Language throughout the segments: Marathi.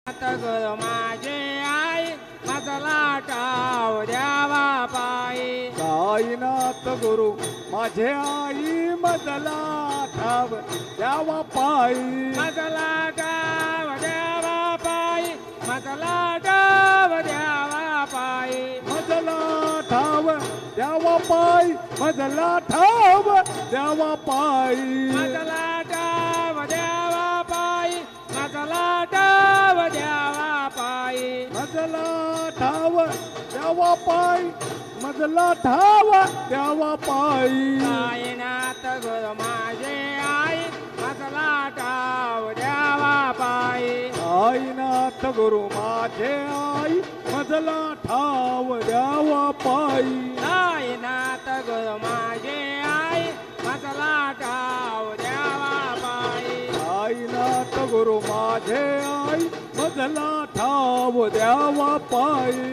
गुरु माझे आई मजला टाव द्यावा पायी. साईनाथ गुरु माझे आई मजला ठाव द्यावा पायी. मजला टाव द्यावा पायी. मजला टाव द्यावा पायी. मजला ठाव द्यावा पायी. मजला ठाव द्यावा पायी. मजला टाव द्यावा पायी. मजला टाव द्यावा पायी. मजला ठाव द्यावा पायी. मजला ठाव द्यावा पायी. साईनाथ गुरु माझे आई मजला टाव द्यावा पायी. साईनाथ गुरु माझे आई मजला ठाव द्यावा पायी. साईनाथ गुरु माझे आई मजला टाव द्यावा पायी. साईनाथ गुरु माझे आई मजला ठाव द्यावा पायी.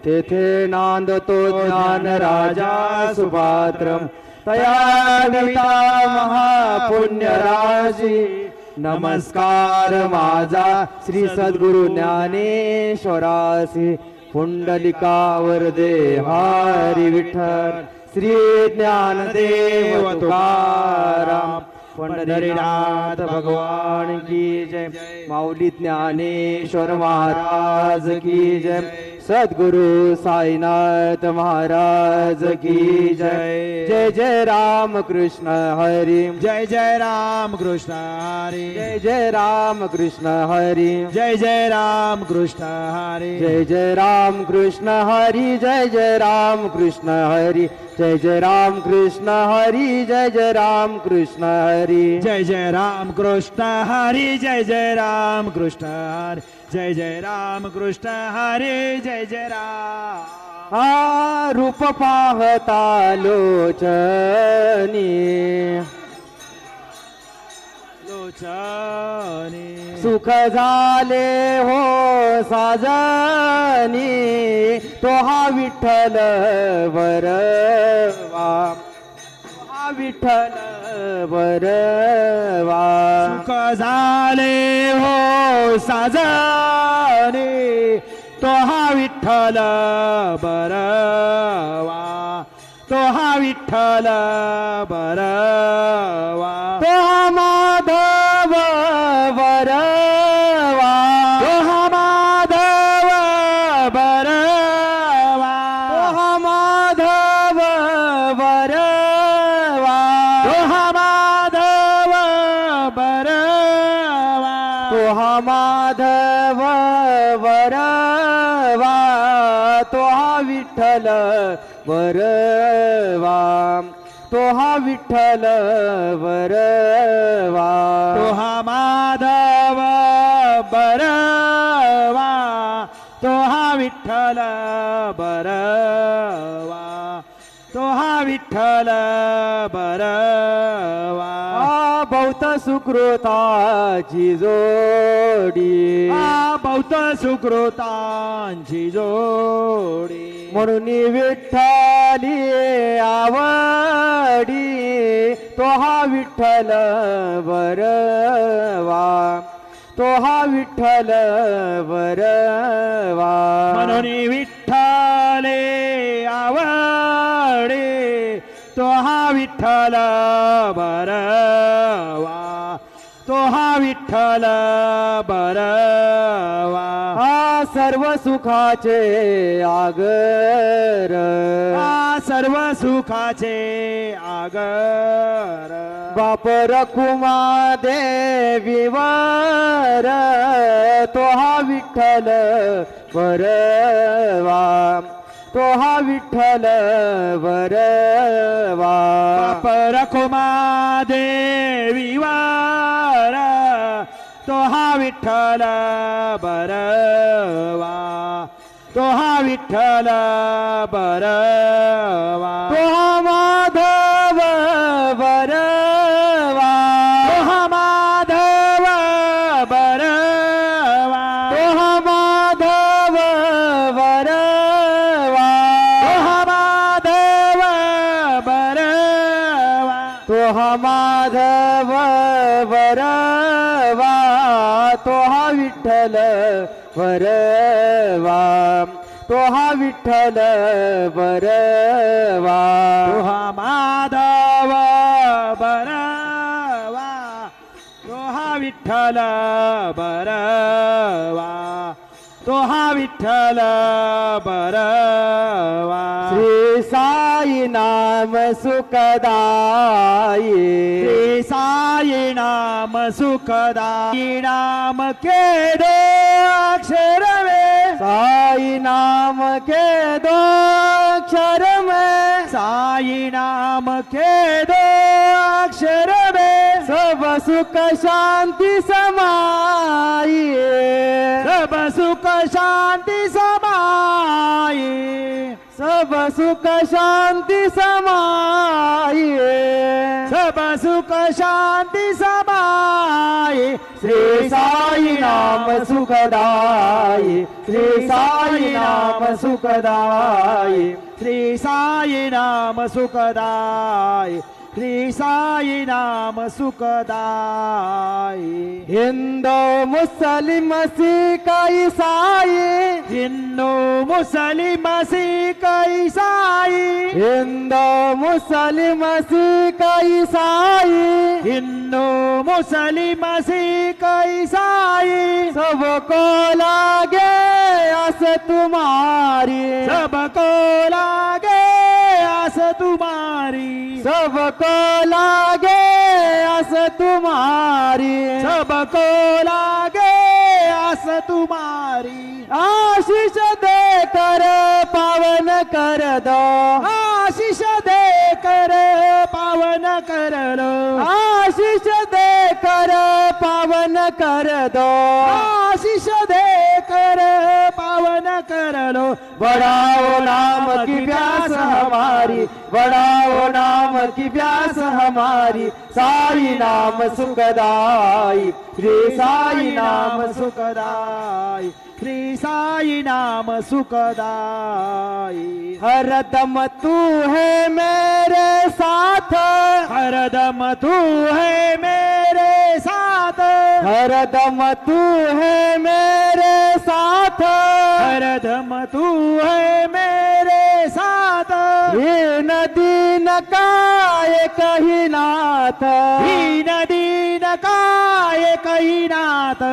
तेथे नांदतो ज्ञान राजा सुपात्रम तया निमित्ता महापुण्यराशी. नमस्कार माझा श्री सद्गुरु ज्ञानेश्वरासी. पुंडलिकावर दे हरी विठ्ठल श्री ज्ञानदेव तुकाराम. पंढरीनाथ भगवान की जय. माऊली ज्ञानेश्वर महाराज की जय. सद्गुरु साईनाथ महाराज की जय. जय जय राम कृष्ण हरी. जय जय राम कृष्ण हरी. जय जय राम कृष्ण हरी. जय जय राम कृष्ण हरी. जय जय राम कृष्ण हरी. जय जय राम कृष्ण हरी. जय जय राम कृष्ण हरी. जय जय राम कृष्ण हरी. जय जय राम कृष्ण हरी. जय जय राम कृष्ण हरी. जय जय राम कृष्ण हरी. जय जय राम. हा रूप पाहता लोचनी लोचनी. सुख झाले हो साजनी. तो हा विठ्ठल बरवा. हा विठ्ठल बरवा. सुख झाले हो साजनी. तो हा विठ्ठल बरवा. तो हा विठ्ठल बरवा तो हा माधव बरवा तो हा माधव बरवा तो हा माधव बरवा तो हा माधव बरवा तो हा माधव बरवा तो हा विठ्ठल बरवा तो हा विठ्ठल बरवा तो हा माधव बरवा तो हा विठ्ठल बरवा तो हा विठ्ठल बरवा बहुत सुकृताची जोडी बहुत सुकृतांची जोडी म्हणून विठ्ठली आवडी तो हा विठ्ठल बरवा तो हा विठ्ठल बरवा म्हणून विठ्ठले आवडे तो हा विठ्ठल बरवा तो हा विठ्ठल बरवा हा सर्व सुखाचे आगर सर्व सुखाचे आगर बाप रखुमा देवीवर तो हा विठ्ठल बरवा तो हा विठ्ठल बरवा बाप रखुमा देवीवार तो हा विठ्ठल बरवा तो हा विठ्ठल बरवा तो हा माधव बरवा तो हा माधव बरवा तो हा माधव बरवा तो हा माधव बरवा तो हा माधव बरवा तो हा विठ्ठल बरवा तो हा विठ्ठल बरवा तो हा माधव बरवा तो हा विठ्ठल बरवा तो हा विठ्ठल बरवा श्री साई नाम सुखदाई श्री साई नाम सुखदाई नाम के दो अक्षर में साई नाम के दो अक्षर में साई नाम के दो अक्षर में सब सुख शांति समाई सब सुख शांति समाई सब सुख शांति समाई सब सुख शांति समाई श्री साई नाम सुखदाई श्री साई नाम सुखदाई श्री साई नाम सुखदाई श्री साई नाम सुखदाई हिंदू मुस्लिम सिख ईसाई हिंदू मुस्लिम सिख ईसाई हिंदू मुस्लिम सिख ईसाई हिंदू मुस्लिम सिख ईसाई सबको लागे आस तुम्हारी सबको लागे आस तुम्हारी सबको लागे आस तुम्हारी सबको लागे आस तुम्हारी आशीष देकर पावन कर दो आशीष दे कर पावन कर लो आशीष देकर पावन कर दो आशीष दे कर पावन कर लो बढ़ाओ नाम की प्यास हमारी बढ़ाओ नाम की प्यास हमारी साई नाम सुखदाई श्री साई नाम सुखदाई श्री साई नाम सुखदाई हरदम तू है मेरे साथ हरदम तू है मेरे मेरे साथ, हरदम तू है मेरे साथ, हरदम तू है मेरे साथ, ये नदी न काय कही नाथ, दीन दीन काय कही नाथ,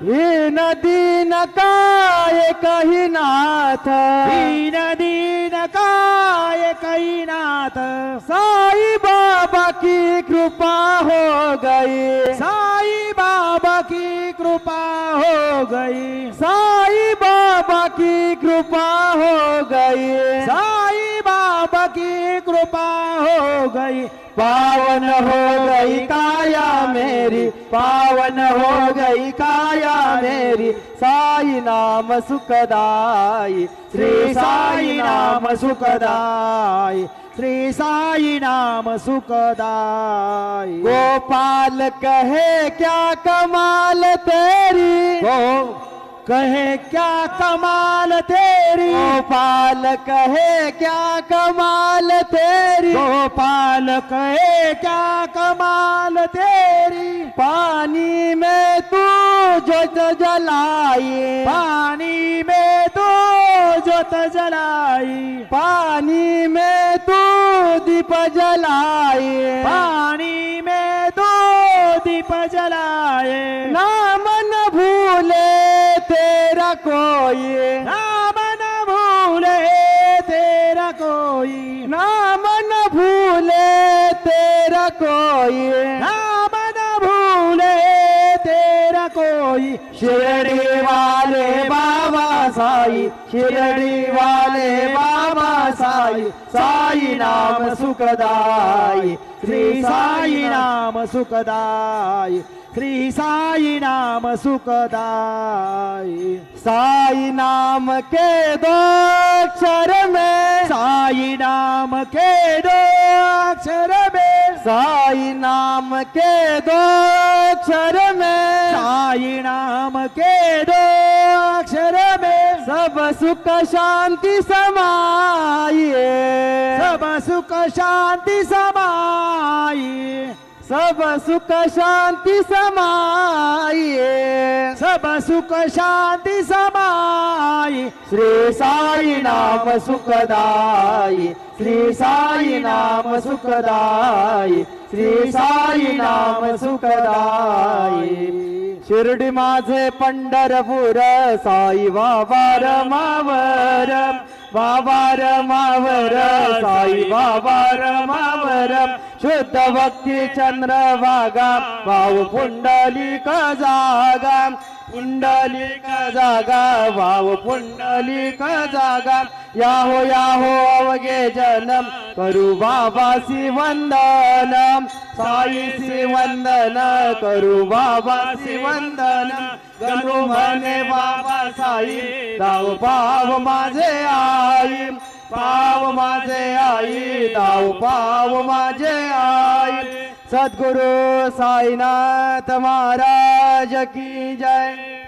ये नदी न काय कही नाथ, दीन दीन काय कही नाथ, साई बाबा की कृपा हो गई, साई बाबा की कृपा हो गई, साई बाबा की कृपा हो गई, साई बाबा की कृपा हो गई, पावन हो गई काया मेरी, पावन हो गई काया मेरी, साई नाम सुखदाई, श्री साई नाम सुखदाई, श्री साई नाम सुखदाई। गोपाल कहे क्या कमाल तेरी, कहे क्या कमाल तेरी, गोपाल कहे क्या कमाल तेरी, गोपाल कहे क्या कमाल तेरी, पानी में तू जोत जलाई, पानी में तू जोत जलाई, पानी में तू दीप जलाई, पानी में तू दीप जलाए, नाम न भूले तेरा कोई, नाम न भूले तेरा कोई, नाम न भूले तेरा कोई, नाम न भूले तेरा कोई, शिरडी वाले बाबा साई, शिरडी वाले बाबा साई, साई नाम सुखदाई, श्री साई नाम सुखदाई, श्री साई नाम सुखदाई, साई नाम के दो अक्षर में, साई नाम के दो अक्षर में, साई नाम के दो अक्षर में, साई नाम के दो अक्षर में, सब सुख शांति समाइए, सब सुख शांति समाई, सब सुख शांति समाइए, सब सुख शांति समाई, श्री साई नाम सुखदाई, श्री साई नाम सुखदाई, श्री साई नाम सुखदाई, शिर्डी माझे पंढरपूर, साई बाबा रमावर, बाबा रमावर, साई बाबा रमावर, शुद्ध भक्ती चंद्रभागा, भाऊ पुंडलिक जागा, पुंडलिक जागा, भाऊ पुंडलिक जागा, याहो अवघे जनम, करू बाबासी वंदन, साईसी वंदन, करू बाबासी वंदन, गणू म्हणे बाबा साई, दाव पाव माझे आई, पाव माझे आई, दाव पाव माझे आई, सद्गुरु साईनाथ महाराज की जय।